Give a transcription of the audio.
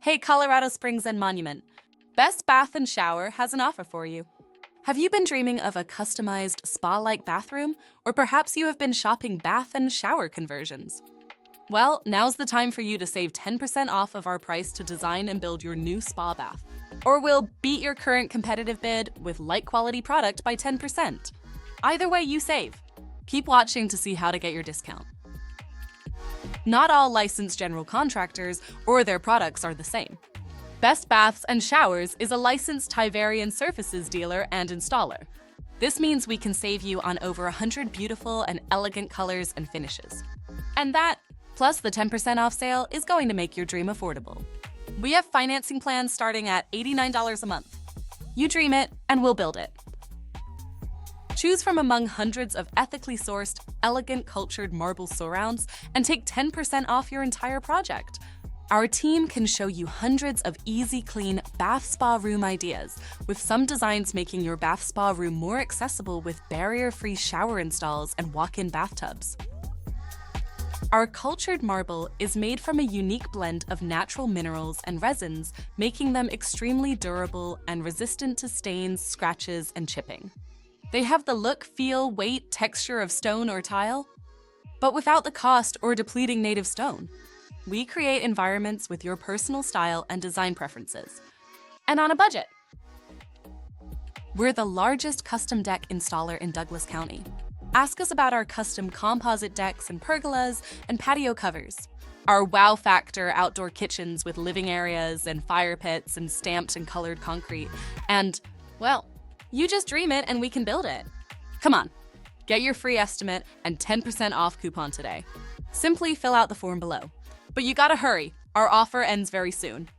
Hey, Colorado Springs and Monument. Best Bath and Shower has an offer for you. Have you been dreaming of a customized spa-like bathroom? Or perhaps you have been shopping bath and shower conversions? Well, now's the time for you to save 10% off of our price to design and build your new spa bath. Or we'll beat your current competitive bid with like quality product by 10%. Either way, you save. Keep watching to see how to get your discount. Not all licensed general contractors or their products are the same. Best Baths and Showers is a licensed Tiverian surfaces dealer and installer. This means we can save you on over 100 beautiful and elegant colors and finishes. And that, plus the 10% off sale, is going to make your dream affordable. We have financing plans starting at $89 a month. You dream it, and we'll build it. Choose from among hundreds of ethically sourced, elegant cultured marble surrounds and take 10% off your entire project. Our team can show you hundreds of easy, clean bath spa room ideas, with some designs making your bath spa room more accessible with barrier-free shower installs and walk-in bathtubs. Our cultured marble is made from a unique blend of natural minerals and resins, making them extremely durable and resistant to stains, scratches, and chipping. They have the look, feel, weight, texture of stone or tile, but without the cost or depleting native stone. We create environments with your personal style and design preferences, and on a budget. We're the largest custom deck installer in Douglas County. Ask us about our custom composite decks and pergolas and patio covers, our wow factor outdoor kitchens with living areas and fire pits and stamped and colored concrete, and, well, you just dream it and we can build it. Come on, get your free estimate and 10% off coupon today. Simply fill out the form below. But you gotta hurry, our offer ends very soon.